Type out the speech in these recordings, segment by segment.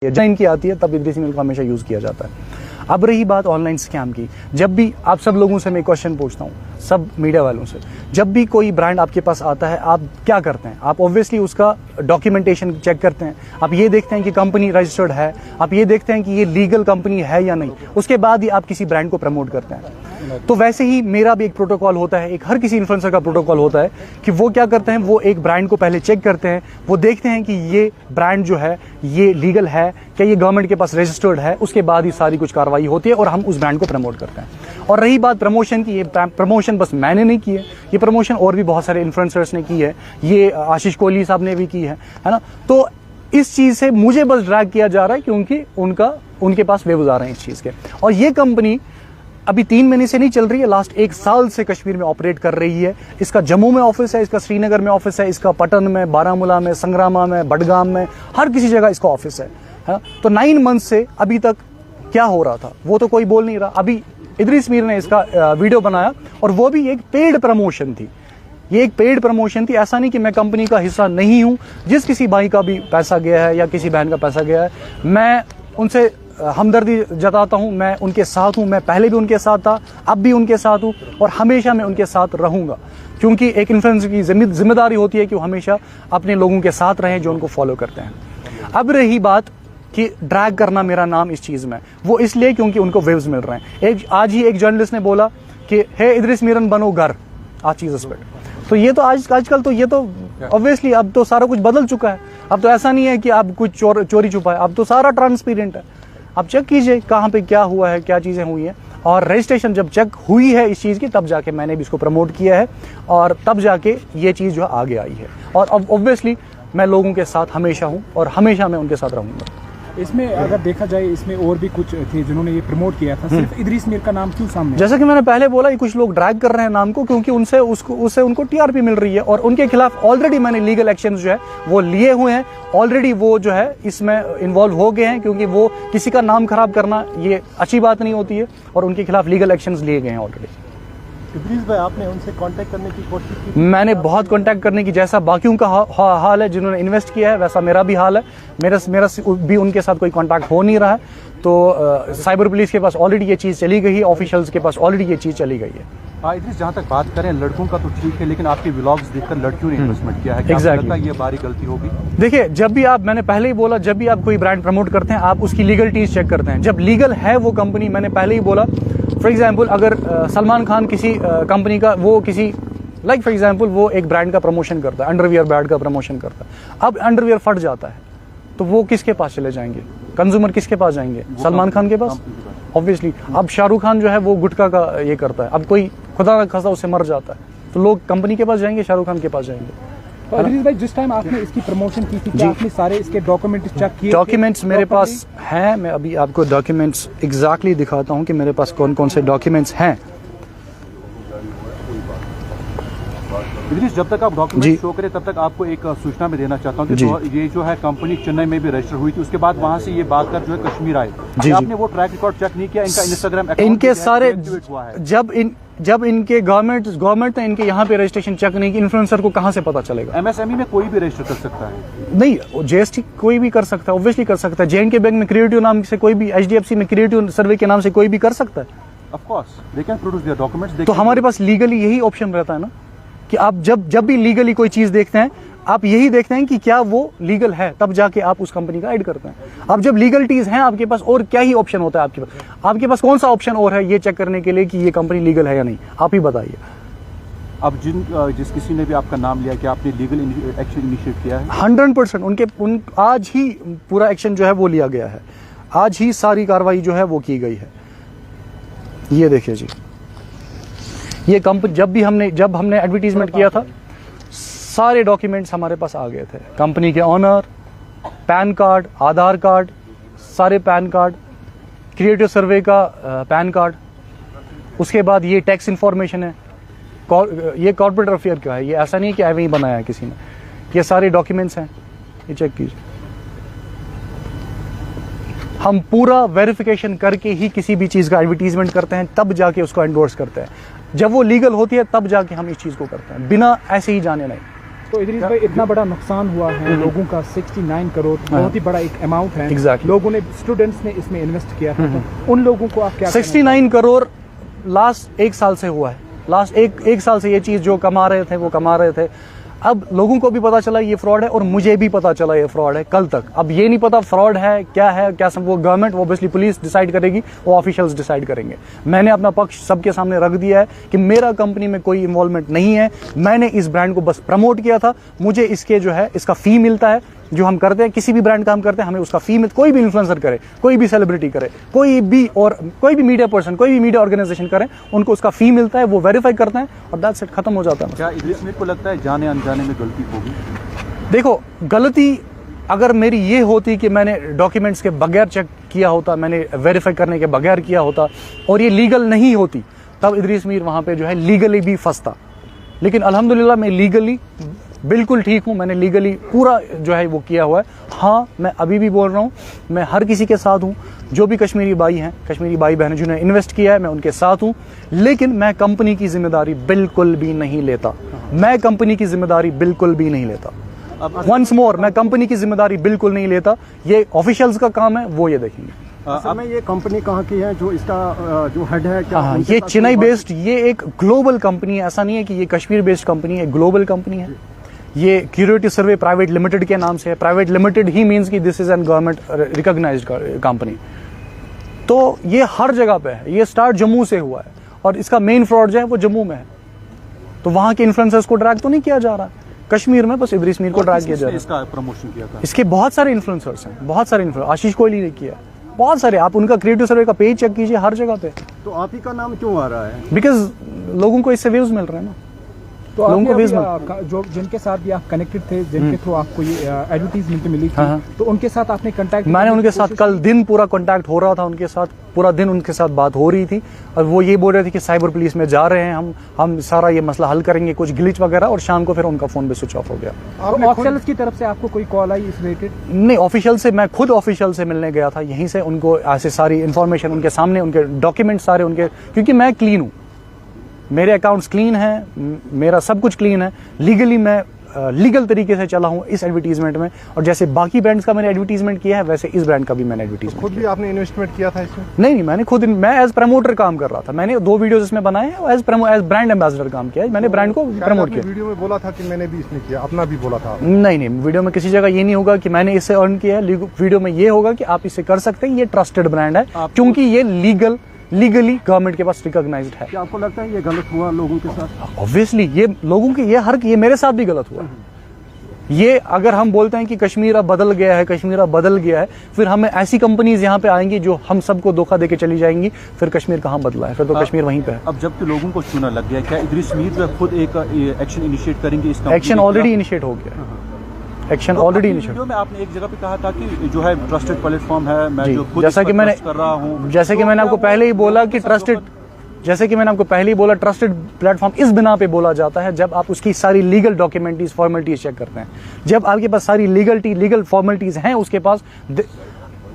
इनकी आती है तब इद्रिस ईमेल को हमेशा यूज़ किया जाता है। अब रही बात ऑनलाइन स्कैम की, जब भी आप सब लोगों से मैं क्वेश्चन पूछता हूँ, सब मीडिया वालों से, जब भी कोई ब्रांड आपके पास आता है आप क्या करते हैं? आप ऑब्वियसली उसका डॉक्यूमेंटेशन चेक करते हैं, आप ये देखते हैं कि कंपनी रजिस्टर्ड है, आप ये देखते हैं कि ये लीगल कंपनी है या नहीं, उसके बाद ही आप किसी ब्रांड को प्रमोट करते हैं। तो वैसे ही मेरा भी एक प्रोटोकॉल होता है, एक हर किसी इन्फ्लुएंसर का प्रोटोकॉल होता है कि वो क्या करते हैं, वो एक ब्रांड को पहले चेक करते हैं, वो देखते हैं कि ये ब्रांड जो है ये लीगल है क्या, ये गवर्नमेंट के पास रजिस्टर्ड है, उसके बाद ही सारी कुछ कार्रवाई होती है और हम उस ब्रांड को प्रमोट करते हैं। और रही बात प्रमोशन की, ये प्रमोशन बस मैंने नहीं की है, ये प्रमोशन और भी बहुत सारे इन्फ्लुएंसर्स ने की है, ये आशीष कोहली साहब ने भी की है ना। तो इस चीज़ से मुझे बस ड्रैग किया जा रहा है क्योंकि उनके पास व्यूज आ रहे हैं इस चीज़ के। और ये कंपनी अभी 3 महीने से नहीं चल रही है, लास्ट 1 साल से कश्मीर में ऑपरेट कर रही है। इसका जम्मू में ऑफिस है, इसका श्रीनगर में ऑफिस है, इसका पटन में, बारामूला में, संग्रामा में, बडगाम में, हर किसी जगह इसका ऑफिस है। तो 9 मंथ से अभी तक क्या हो रहा था वो तो कोई बोल नहीं रहा। अभी इद्रिस मीर ने इसका वीडियो बनाया और वो भी एक पेड प्रमोशन थी, ये एक पेड प्रमोशन थी। ऐसा नहीं कि मैं कंपनी का हिस्सा नहीं हूं, जिस किसी भाई का भी पैसा गया है या किसी बहन का पैसा गया है मैं उनसे हमदर्दी जताता हूं, मैं उनके साथ हूं, मैं पहले भी उनके साथ था, अब भी उनके साथ हूं और हमेशा मैं उनके साथ रहूंगा, क्योंकि एक इन्फ्लुएंसर की जिम्मेदारी होती है कि वो हमेशा अपने लोगों के साथ रहें जो उनको फॉलो करते हैं। अब रही बात कि ड्रैग करना मेरा नाम इस चीज़ में, वो इसलिए क्योंकि उनको व्यूज मिल रहे हैं। आज ही एक जर्नलिस्ट ने बोला कि हे इद्रिस मीरन बनो घर आज चीज़ पे, तो ये तो आजकल तो ये तो ऑब्वियसली अब तो सारा कुछ बदल चुका है। अब तो ऐसा नहीं है कि अब कुछ चोरी छुपा है, अब तो सारा ट्रांसपेरेंट है। आप चेक कीजिए कहाँ पे क्या हुआ है, क्या चीज़ें हुई हैं, और रजिस्ट्रेशन जब चेक हुई है इस चीज़ की तब जाके मैंने भी इसको प्रमोट किया है और तब जाके ये चीज़ जो आगे आई है। और अब ऑब्वियसली मैं लोगों के साथ हमेशा हूँ और हमेशा मैं उनके साथ रहूँगा। इसमें अगर देखा जाए इसमें और भी कुछ थे जिन्होंने ये प्रमोट किया था, सिर्फ इद्रिस मीर का नाम क्यों सामने? जैसा कि मैंने पहले बोला, ये कुछ लोग ड्रैग कर रहे हैं नाम को क्योंकि उससे उनको टीआरपी मिल रही है और उनके खिलाफ ऑलरेडी मैंने लीगल एक्शन जो है वो लिए हुए हैं, ऑलरेडी वो जो है इसमें इन्वॉल्व हो गए हैं, क्योंकि वो किसी का नाम खराब करना ये अच्छी बात नहीं होती है और उनके खिलाफ लीगल एक्शन लिए गए हैं ऑलरेडी। इद्रिस भाई, आपने उनसे कांटेक्ट करने की कोशिश की? मैंने बहुत कांटेक्ट करने की, जैसा बाकियों का हाल है जिन्होंने इन्वेस्ट किया है वैसा मेरा भी हाल है, मेरा भी उनके साथ कोई कांटेक्ट हो नहीं रहा है। तो साइबर पुलिस के पास ऑलरेडी ये चीज़ चली गई है, ऑफिशियल्स के पास ऑलरेडी ये चीज़ चली गई है। इद्रिस, जहाँ तक बात करें लड़कों का तो ठीक है, लेकिन आपके व्लॉग्स देखकर लड़कियों ने इन्वेस्टमेंट किया है, क्या आपको लगता है ये बड़ी गलती होगी? देखिए, जब भी आप, मैंने पहले ही बोला, जब भी आप कोई ब्रांड प्रमोट करते हैं आप उसकी लीगलिटीज चेक करते हैं। जब लीगल है वो कंपनी, मैंने पहले ही बोला, फॉर एग्जाम्पल अगर सलमान खान किसी कंपनी का, वो किसी लाइक फॉर एग्जाम्पल वो एक ब्रांड का प्रमोशन करता है, अंडरवियर ब्रांड का प्रमोशन करता है, अब अंडरवियर फट जाता है तो वो किसके पास चले जाएंगे? कंज्यूमर किसके पास जाएंगे? सलमान खान के पास ऑब्वियसली। अब शाहरुख खान जो है वो गुटखा का ये करता है, अब कोई खुदा ना खासा उससे मर जाता है तो लोग कंपनी के पास जाएंगे, शाहरुख खान के पास जाएंगे। तो इद्रिस भाई, जिस टाइम आपने इसकी प्रमोशन की थी क्या आपने सारे इसके डॉक्यूमेंट्स चेक किए? डॉक्यूमेंट्स मेरे पास हैं, मैं अभी आपको डॉक्यूमेंट्स एग्जैक्टली दिखाता हूं कि मेरे पास कौन कौन से डॉक्यूमेंट्स हैं। इद्रिस, जब तक आप डॉक्यूमेंट शो करें तब तक आपको एक सूचना में देना चाहता हूँ कि ये जो है कंपनी चेन्नई में भी रजिस्टर हुई थी, उसके बाद वहां से ये बात कर जो है कश्मीर आए, आपने वो ट्रैक रिकॉर्ड चेक नहीं किया? इनका इंस्टाग्राम अकाउंट इनके सारे जब इनके गवर्नमेंट ने इनके यहाँ पे रजिस्ट्रेशन चेक नहीं की, इन्फ्लुएंसर को कहाँ से पता चलेगा? एमएसएमई में कोई भी रजिस्टर कर सकता है? नहीं, जीएसटी कोई भी कर सकता है, ऑब्वियसली कर सकता है। जेएनके बैंक में क्रिएटिव नाम से कोई भी, एचडीएफसी में क्रिएटिव सर्वे के नाम से कोई भी कर सकता है। Of course they can produce their documents. तो हमारे पास लीगली यही ऑप्शन रहता है ना कि आप जब भी लीगली कोई चीज देखते हैं आप यही देखते हैं कि क्या वो लीगल है, तब जाके आप उस कंपनी का ऐड करते हैं। अब जब लीगलिटीज हैं आपके पास, और क्या ही ऑप्शन होता है आपके पास कौन सा ऑप्शन और है ये चेक करने के लिए कि ये कंपनी लीगल है या नहीं? आप ही बताइए। अब जिस किसी ने भी आपका नाम लिया कि आपने लीगल एक्शन इनिशिएट किया है? 100% आज ही पूरा एक्शन जो है वो लिया गया है, आज ही सारी कार्रवाई जो है वो की गई है। ये देखिए जी, ये कंपनी जब हमने एडवर्टीजमेंट किया था सारे डॉक्यूमेंट्स हमारे पास आ गए थे, कंपनी के ऑनर, पैन कार्ड, आधार कार्ड, सारे पैन कार्ड, क्रिएटिव सर्वे का पैन कार्ड, उसके बाद ये टैक्स इंफॉर्मेशन है, ये कॉर्पोरेट अफेयर का है, ये ऐसा नहीं कि ऐसे ही बनाया है किसी ने, ये सारे डॉक्यूमेंट्स हैं, ये चेक कीजिए। हम पूरा वेरिफिकेशन करके ही किसी भी चीज़ का एडवर्टीजमेंट करते हैं, तब जाके उसको एंडोर्स करते हैं। जब वो लीगल होती है तब जाके हम इस चीज़ को करते हैं, बिना ऐसे ही जाने नहीं। तो इदरीस भाई इतना बड़ा नुकसान हुआ है लोगों का 69 करोड़ बहुत ही बड़ा एक अमाउंट है। Exactly. लोगों ने स्टूडेंट्स ने इसमें इन्वेस्ट किया था, तो उन लोगों को आप क्या 69 करोड़ लास्ट एक साल से हुआ है। लास्ट एक साल से ये चीज़ जो कमा रहे थे वो कमा रहे थे। अब लोगों को भी पता चला ये फ्रॉड है और मुझे भी पता चला ये फ्रॉड है कल तक। अब ये नहीं पता फ्रॉड है क्या सब वो गवर्नमेंट ऑब्वियसली पुलिस डिसाइड करेगी, वो ऑफिशियल्स डिसाइड करेंगे। मैंने अपना पक्ष सबके सामने रख दिया है कि मेरा कंपनी में कोई इन्वॉल्वमेंट नहीं है। मैंने इस ब्रांड को बस प्रमोट किया था। मुझे इसके जो है इसका फी मिलता है। जो हम करते हैं किसी भी ब्रांड का हम करते हैं हमें उसका फी मिलता। कोई भी इन्फ्लुएंसर करे, कोई भी सेलिब्रिटी करे, कोई भी मीडिया पर्सन, कोई भी मीडिया ऑर्गेनाइजेशन करे, उनको उसका फी मिलता है, वो वेरीफाई करते हैं और दैट्स इट, खत्म हो जाता है। क्या इदरीस मीर को लगता है जाने अनजाने में गलती होगी? देखो, गलती अगर मेरी ये होती कि मैंने डॉक्यूमेंट्स के बगैर चेक किया होता, मैंने वेरीफाई करने के बगैर किया होता और ये लीगल नहीं होती, तब इदरीस मीर वहाँ पे जो है लीगली भी फंसता। लेकिन अल्हम्दुलिल्लाह मैं लीगली बिल्कुल ठीक हूँ। मैंने लीगली पूरा जो है वो किया हुआ है। हाँ, मैं अभी भी बोल रहा हूँ, मैं हर किसी के साथ हूँ। जो भी कश्मीरी भाई हैं, कश्मीरी भाई बहन जिन्होंने इन्वेस्ट किया है, मैं उनके साथ हूँ। लेकिन मैं कंपनी की जिम्मेदारी बिल्कुल भी नहीं लेता। मैं कंपनी की जिम्मेदारी बिल्कुल भी नहीं लेता। वंस मोर, मैं कंपनी की जिम्मेदारी बिल्कुल नहीं लेता। ये ऑफिशियल्स का काम है, वो ये देखेंगे। असल में ये कंपनी कहाँ की है, जो इसका जो हेड है क्या? हाँ, ये चेन्नई बेस्ड, ये एक ग्लोबल कंपनी है। ऐसा नहीं है कि ये कश्मीर बेस्ड कंपनी है, ग्लोबल कंपनी है। ये क्यूरेटिव सर्वे प्राइवेट लिमिटेड के नाम से है। प्राइवेट लिमिटेड ही मीन्स कि this is an government recognised company. तो ये हर जगह पे है। ये स्टार्ट जम्मू से हुआ है और इसका मेन फ्रॉड जो है वो जम्मू में है। तो वहाँ के इन्फ्लुएंसर्स को ड्रैग तो नहीं किया जा रहा। कश्मीर में बस इदरीस मीर को ड्रैग किया जा रहा है। इसका प्रमोशन किया था। इसके बहुत सारे इन्फ्लुएंसर्स हैं, बहुत सारे इन्फ्लुएंसर। आशीष कोहली ने किया, बहुत सारे। आप उनका क्रिएटिव सर्वे का पेज चेक कीजिए, हर जगह पे। तो आप ही का नाम क्यों आ रहा है? बिकॉज लोगों को इससे व्यूज मिल रहे हैं ना। तो आपने जो जिनके साथ भी आप कनेक्टेड थे, जिनके थ्रू आपको ये एडवर्टीजमेंट मिली थी, तो उनके साथ आपने कांटेक्ट? मैंने उनके साथ कल दिन पूरा कांटेक्ट हो रहा था, उनके साथ पूरा दिन उनके साथ बात हो रही थी और वो ये बोल रहे थे कि साइबर पुलिस में जा रहे हैं, हम सारा ये मसला हल करेंगे, कुछ ग्लिच वगैरह। और शाम को फिर उनका फोन भी स्विच ऑफ हो गया। ऑफिशियल्स की तरफ से आपको कोई कॉल आई इस रिलेटेड? नहीं, ऑफिशियल से मैं खुद ऑफिशियल से मिलने गया था। यहीं से उनको ऐसे सारी इन्फॉर्मेशन उनके सामने, उनके डॉक्यूमेंट सारे उनके, क्योंकि मैं क्लीन हूँ, मेरे अकाउंट्स क्लीन हैं, मेरा सब कुछ क्लीन है। लीगली मैं लीगल तरीके से चला हूँ इस एडवर्टीजमेंट में। और जैसे बाकी ब्रांड्स का मैंने एडवर्टीजमेंट किया है, वैसे इस ब्रांड का भी मैंने एडवर्टीजमेंट खुद भी आपने इन्वेस्टमेंट किया था इसमें? नहीं, मैं एज प्रमोटर काम कर रहा था। मैंने 2 वीडियोस इसमें बनाए हैं, एज ब्रांड एम्बेसडर काम किया है। मैंने ब्रांड को प्रमोट किया। वीडियो में बोला था कि मैंने भी इसमें किया, अपना भी बोला था। नहीं, वीडियो में किसी जगह ये नहीं होगा कि मैंने इससे अर्न किया है। वीडियो में ये होगा कि आप इससे कर सकते हैं, ये ट्रस्टेड ब्रांड है, क्योंकि ये लीगली गवर्नमेंट के पास रिकॉग्नाइज्ड है। क्या आपको लगता है ये गलत हुआ लोगों के साथ? ऑब्वियसली ये लोगों की ये मेरे साथ भी गलत हुआ। ये अगर हम बोलते हैं कि कश्मीर अब बदल गया है, कश्मीर अब बदल गया है, फिर हमें ऐसी कंपनीज यहाँ पे आएंगी जो हम सबको धोखा देके चली जाएंगी, फिर कश्मीर कहाँ बदला है? फिर तो कश्मीर वहीं पे है। अब जबकि लोगों को चुना लग गया, क्या इदरीस मीर जो खुद एक एक्शन इनिशिएट करेंगे? इस एक्शन ऑलरेडी इनिशिएट हो गया है। Action already initiate. वीडियो में आपने एक जगह पे कहा था कि जो है ट्रस्टेड प्लेटफॉर्म है, मैं जो खुद जैसा कि मैंने कर रहा हूं, जैसे कि मैंने आपको पहले ही बोला कि ट्रस्टेड प्लेटफॉर्म इस बिना पे बोला जाता है जब आप उसकी सारी लीगल डॉक्यूमेंटीज फॉर्मेलिटीज चेक करते हैं। जब आपके पास सारी लीगल फॉर्मेलिटीज हैं उसके पास।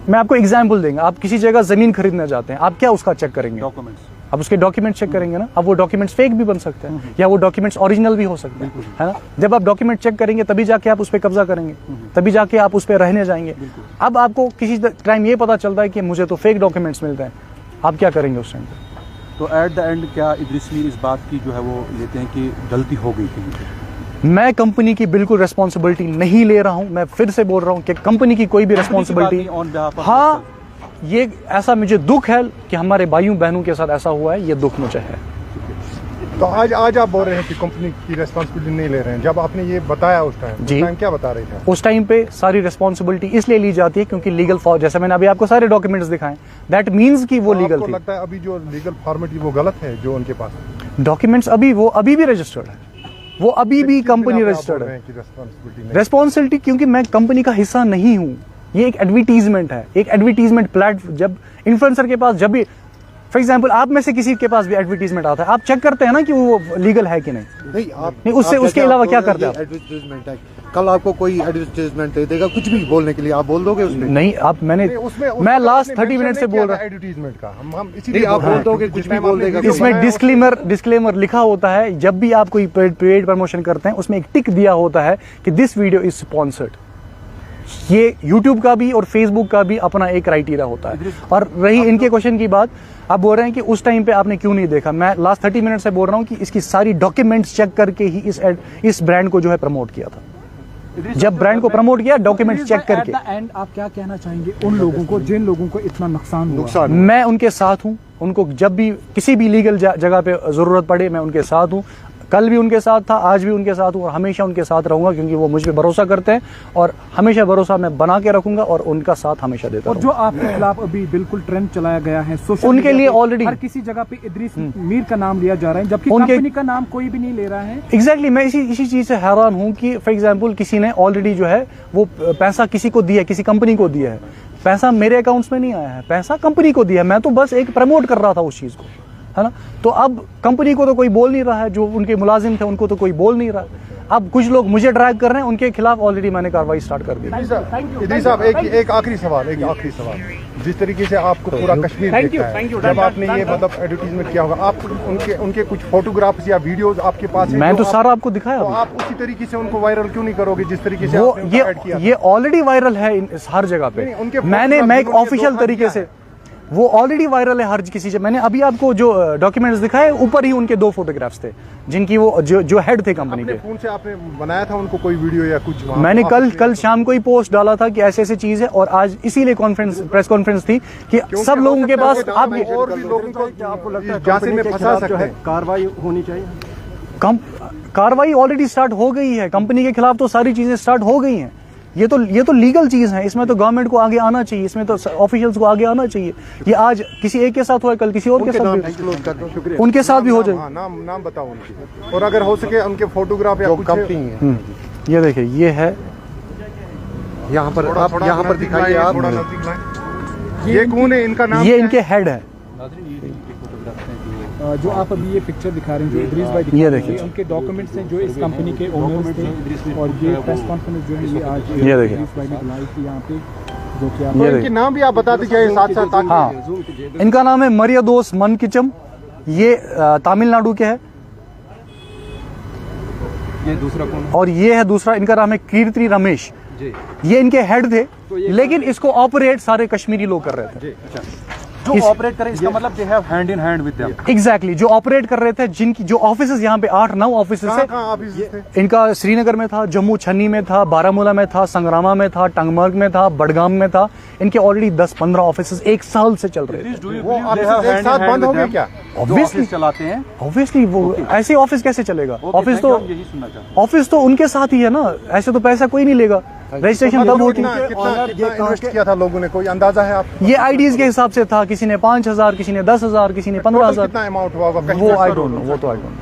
मैं आपको एग्जांपल देंगे, आप किसी जगह जमीन खरीदना चाहते हैं, आप क्या उसका चेक करेंगे? डॉक्यूमेंट्स। आप उसके डॉक्यूमेंट चेक करेंगे ना। अब वो डॉक्यूमेंट्स फेक भी बन सकते हैं या वो डॉक्यूमेंट्स ओरिजिनल भी हो सकते हैं, है ना। जब आप डॉक्यूमेंट चेक करेंगे तभी जाके आप उस पर कब्जा करेंगे, तभी जाके आप उस पर रहने जाएंगे। अब आपको किसी टाइम ये पता चलता है कि मुझे तो फेक डॉक्यूमेंट्स मिलते हैं, आप क्या करेंगे उस टाइम पे? तो एट द एंड क्या इदरीस मीर इस बात की जो है वो लेते हैं कि गलती हो गई थी? मैं कंपनी की बिल्कुल रिस्पॉन्सिबिलिटी नहीं ले रहा हूं। मैं फिर से बोल रहा हूं कि कंपनी की कोई भी रिस्पॉन्सिबिलिटी, हाँ, ये ऐसा मुझे दुख है कि हमारे भाइयों बहनों के साथ ऐसा हुआ है, ये दुख मुझे है। तो आज आप बोल रहे हैं कि कंपनी की रिस्पॉन्सिबिलिटी नहीं ले रहे हैं। जब आपने ये बताया उस टाइम क्या बता रहे थे? उस टाइम पे सारी रिस्पॉन्सिबिलिटी इसलिए ली जाती है क्योंकि लीगल फॉर, जैसे मैंने अभी आपको सारे डॉक्यूमेंट्स दिखाए, दैट मीन्स कि वो लीगल थी। लगता है अभी जो लीगल फॉर्मेलिटी वो गलत है जो उनके पास डॉक्यूमेंट्स अभी भी रजिस्टर्ड है, वो अभी भी कंपनी रजिस्टर्ड है। रिस्पॉन्सिबिलिटी क्योंकि मैं कंपनी का हिस्सा नहीं हूँ। ये एक एडवर्टीजमेंट है, एक एडवर्टीजमेंट प्लेटफॉर्म। जब इन्फ्लुएंसर के पास, जब भी फॉर एग्जाम्पल आप में से किसी के पास भी एडवर्टीजमेंट आता है, आप चेक करते हैं ना कि वो लीगल है कि नहीं। नहीं, उससे उसके अलावा क्या करते हैं? एडवर्टीजमेंट है कल आपको कोई एडवर्टाइजमेंट दे देगा कुछ भी बोलने के लिए, आप बोल दोगे उसमें? नहीं, आप मैं लास्ट 30 मिनट से बोल रहा हूँ एडवर्टाइजमेंट का, हम इसीलिए आप बोल दोगे कुछ भी बोल देगा। इसमें डिस्क्लेमर लिखा होता है, जब भी आप कोई पेड प्रमोशन करते हैं उसमें एक टिक दिया होता है कि दिस वीडियो इज स्पॉन्सर्ड। ये YouTube का भी और Facebook का भी अपना एक क्राइटेरिया होता है। और रही इनके क्वेश्चन की बात, आप बोल रहे हैं कि उस टाइम पे आपने क्यों नहीं देखा, मैं लास्ट 30 मिनट से बोल रहा हूँ कि इसकी सारी डॉक्यूमेंट्स चेक करके ही इस ब्रांड को जो है प्रमोट किया था। जब ब्रांड को प्रमोट किया, डॉक्यूमेंट्स चेक करके। एंड आप क्या कहना चाहेंगे उन लोगों को जिन लोगों को इतना नुकसान हुआ? मैं उनके साथ हूं, उनको जब भी किसी भी लीगल जगह पे जरूरत पड़े मैं उनके साथ हूं। कल भी उनके साथ था, आज भी उनके साथ हूं और हमेशा उनके साथ रहूंगा, क्योंकि वो मुझ पे भरोसा करते हैं और हमेशा भरोसा मैं बना के रखूंगा और उनका साथ हमेशा देता हूं। और जो आपके खिलाफ अभी बिल्कुल ट्रेंड चलाया गया है सोशल उनके लिए ऑलरेडी हर किसी जगह पे इदरीस मीर का नाम लिया जा रहा है, जबकि कंपनी का नाम कोई भी नहीं ले रहा है। एग्जैक्टली मैं इसी चीज से हैरान हूं कि फॉर एग्जांपल किसी ने ऑलरेडी जो है वो पैसा किसी को दिया है, किसी कंपनी को दिया है, पैसा मेरे अकाउंट्स में नहीं आया है, पैसा कंपनी को दिया है, मैं तो बस एक प्रमोट कर रहा था उस चीज को, है ना। तो अब कंपनी को तो कोई बोल नहीं रहा है, जो उनके मुलाजिम थे उनको तो कोई बोल नहीं रहा। अब कुछ लोग मुझे ड्रैग कर रहे हैं, उनके खिलाफ ऑलरेडी मैंने कार्रवाई स्टार्ट कर दी। इदरीस साहब एक आखिरी सवाल, जिस तरीके से आपको पूरा कश्मीर देखा है, जब आपने ये मतलब एडवर्टीजमेंट किया होगा, आप उनके कुछ फोटोग्राफ्स या वीडियोस आपके पास है? मैं तो सारा आपको दिखाया। तो आप उसी तरीके से उनको वायरल क्यों नहीं करोगे जिस तरीके से वो ये ऑलरेडी वायरल है हर जगह पे। मैं एक ऑफिशियल तरीके से, वो ऑलरेडी वायरल है हर किसी से। मैंने अभी आपको जो डॉक्यूमेंट्स दिखाए, ऊपर ही उनके 2 फोटोग्राफ्स थे जिनकी वो जो हेड थे कंपनी के। फोन से आपने बनाया था उनको कोई वीडियो या कुछ? मैंने कल शाम को ही पोस्ट डाला था कि ऐसे चीज है, और आज इसीलिए प्रेस कॉन्फ्रेंस थी कि सब लोगों के पास आप और भी लोगों को आपको लगता है जांच में फंसा सकते हैं, कार्रवाई होनी चाहिए। कार्रवाई ऑलरेडी स्टार्ट हो गई है, कंपनी के खिलाफ तो सारी चीजें स्टार्ट हो गई हैं। ये तो लीगल चीज है, इसमें तो गवर्नमेंट को आगे आना चाहिए, इसमें तो ऑफिशियल्स को आगे आना चाहिए। ये आज किसी एक के साथ हुआ, कल किसी और के साथ भी, उनके साथ भी हो जाए। नाम बताओ उनकी, और अगर हो सके उनके फोटोग्राफ या कुछ कंपनी है। ये देखिए, ये है, यहाँ पर आप यहाँ पर दिखाइए आप, ये कौन है, इनका नाम? ये इनके हेड है। जो आप अभी ये पिक्चर दिखा रहे हैं, जो इदरीस भाई दिखा रहे हैं, उनके डॉक्यूमेंट्स हैं जो इस कंपनी के ओनर्स थे। और ये प्रेस कॉन्फ्रेंस जो है ये आज इदरीस भाई ने बुलाई थी यहाँ पे, जो कि आप इनके नाम भी आप बता दीजिए साथ-साथ। हाँ, इनका नाम है मरियादोस मनकिचम, ये तमिलनाडु के है। ये दूसरा कौन? और ये है दूसरा, इनका नाम है कीर्ति रमेश, ये इनके हेड थे, लेकिन इसको ऑपरेट सारे कश्मीरी लोग कर रहे थे। जो ऑपरेट करें, इसका मतलब they have hand in hand with them. Exactly, जो ऑपरेट कर रहे थे, जिनकी जो ऑफिसेज यहाँ पे 8-9 ऑफिसेज है। इनका श्रीनगर में था, जम्मू छन्नी में था, बारामूला में था, संग्रामा में था, टंगमर्ग में था, बड़गाम में था। इनके ऑलरेडी 10-15 ऑफिसेज एक साल से चल रहे थे। वो एक साथ बंद हो गए क्या? ऑब्वियसली चलाते हैं, ऑब्वियसली। वो ऐसे ऑफिस कैसे चलेगा? ऑफिस तो उनके साथ ही है ना, ऐसे तो पैसा कोई नहीं लेगा। रजिस्ट्रेशन तब होती है। कितना इन्वेस्ट किया था लोगों ने, कोई अंदाजा है आप? ये आईडीज के हिसाब से था, किसी ने 5,000, किसी ने 10,000, किसी ने 15,000। कितना अमाउंट हुआ? वो आई डोंट नो,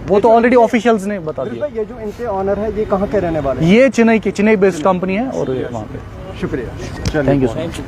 वो तो ऑलरेडी ऑफिशियल्स ने बता दिया। ये जो इनके ऑनर है, ये कहाँ के रहने वाले? ये चेन्नई बेस्ड कंपनी है और वहाँ पे। शुक्रिया, थैंक यू सो मच।